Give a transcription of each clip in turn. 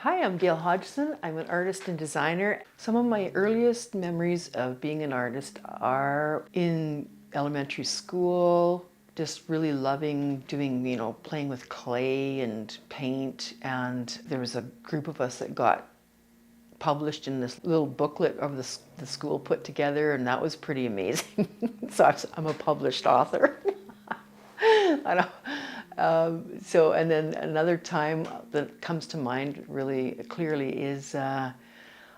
Hi, I'm Gail Hodgson. I'm an artist and designer. Some of my earliest memories of being an artist are in elementary school, just really loving doing, playing with clay and paint. And there was a group of us that got published in this little booklet of the school put together, and that was pretty amazing. So I'm a published author. I know. And then another time that comes to mind really clearly is I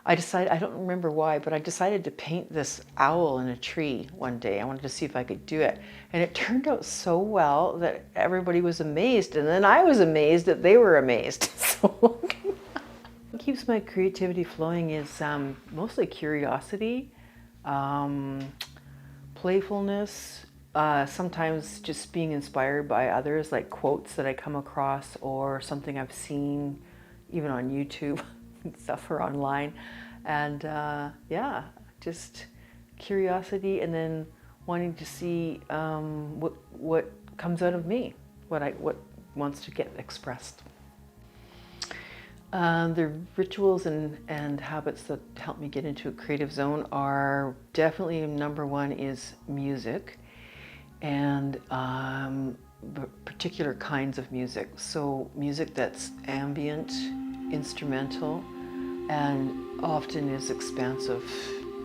don't remember why, but I decided to paint this owl in a tree one day. I wanted to see if I could do it. And it turned out so well that everybody was amazed. And then I was amazed that they were amazed. So what keeps my creativity flowing is mostly curiosity, playfulness, sometimes just being inspired by others, like quotes that I come across or something I've seen even on YouTube and stuff or online. And just curiosity, and then wanting to see what comes out of me, what wants to get expressed. The rituals and habits that help me get into a creative zone are definitely number one is music, and particular kinds of music. So music that's ambient, instrumental, and often is expansive,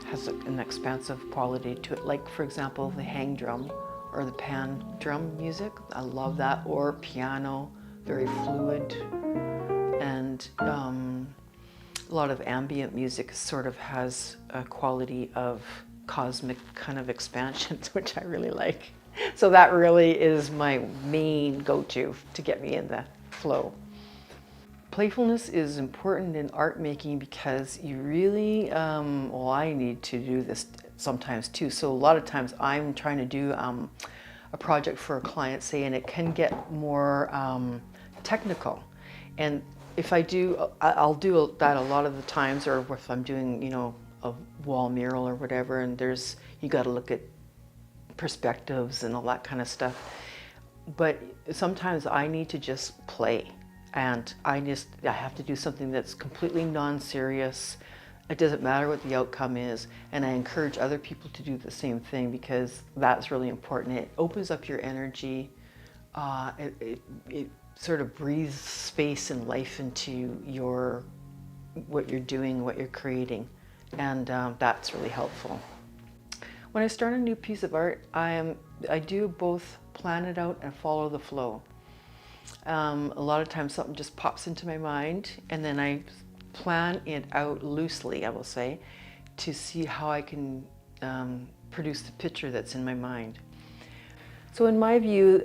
has an expansive quality to it. Like, for example, the hang drum or the pan drum music. I love that. Or piano, very fluid. And a lot of ambient music sort of has a quality of cosmic kind of expansions, which I really like. So that really is my main go-to to get me in the flow. Playfulness is important in art making because you really, I need to do this sometimes too. So a lot of times I'm trying to do a project for a client, say, and it can get more technical. And if I do, I'll do that a lot of the times, or if I'm doing, a wall mural or whatever, and you got to look at perspectives and all that kind of stuff. But sometimes I need to just play, and I have to do something that's completely non-serious. It doesn't matter what the outcome is, and I encourage other people to do the same thing because that's really important. It opens up your energy. It sort of breathes space and life into what you're doing, what you're creating, and that's really helpful. When I start a new piece of art, I do both plan it out and follow the flow. A lot of times something just pops into my mind, and then I plan it out loosely, I will say, to see how I can produce the picture that's in my mind. So in my view,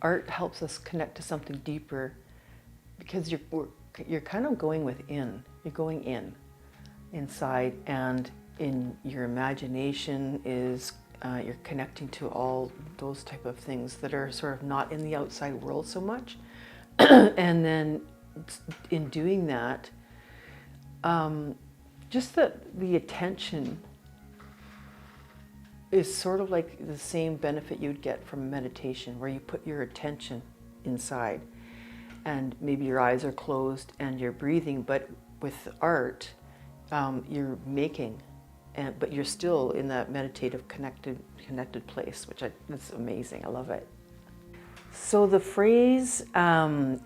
art helps us connect to something deeper because you're kind of going within. You're going inside, and in your imagination is you're connecting to all those type of things that are sort of not in the outside world so much. And then in doing that, just the attention is sort of like the same benefit you'd get from meditation, where you put your attention inside and maybe your eyes are closed and you're breathing, but with art, you're making, but you're still in that meditative connected place, which is amazing. I love it. So the phrase, the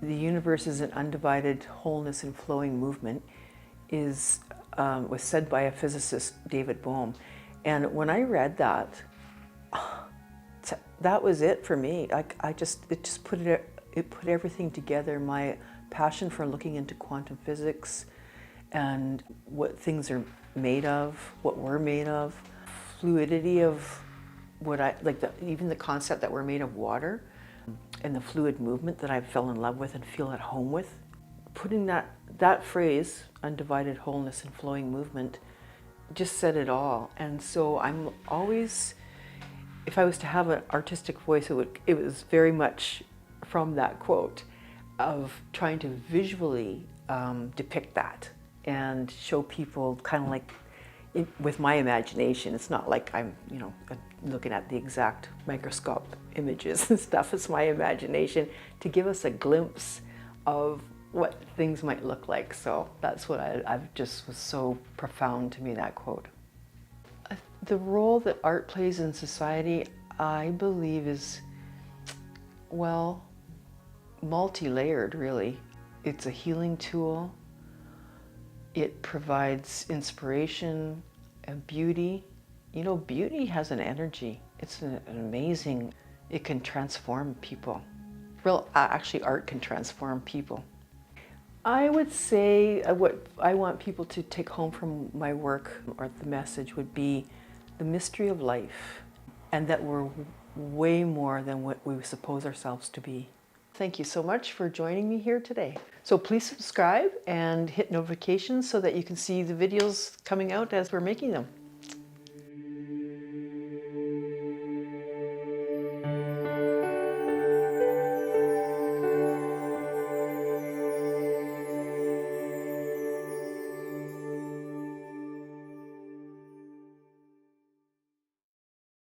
universe is an undivided wholeness and flowing movement, was said by a physicist, David Bohm. And when I read that, that was it for me. It put everything together. My passion for looking into quantum physics and what things are made of, what we're made of, fluidity of even the concept that we're made of water, and the fluid movement that I fell in love with and feel at home with. Putting that phrase, undivided wholeness and flowing movement, just said it all. And so I'm always, if I was to have an artistic voice, it was very much from that quote of trying to visually depict that and show people kind of like with my imagination. It's not like I'm looking at the exact microscope images and stuff. It's my imagination to give us a glimpse of what things might look like. So that's what I've just was so profound to me, that quote. The role that art plays in society, I believe, is, well, multi-layered, really. It's a healing tool. It provides inspiration and beauty. You know, beauty has an energy. It's an amazing, it can transform people. Actually, art can transform people. I would say what I want people to take home from my work, or the message, would be the mystery of life, and that we're way more than what we suppose ourselves to be. Thank you so much for joining me here today. So please subscribe and hit notifications so that you can see the videos coming out as we're making them.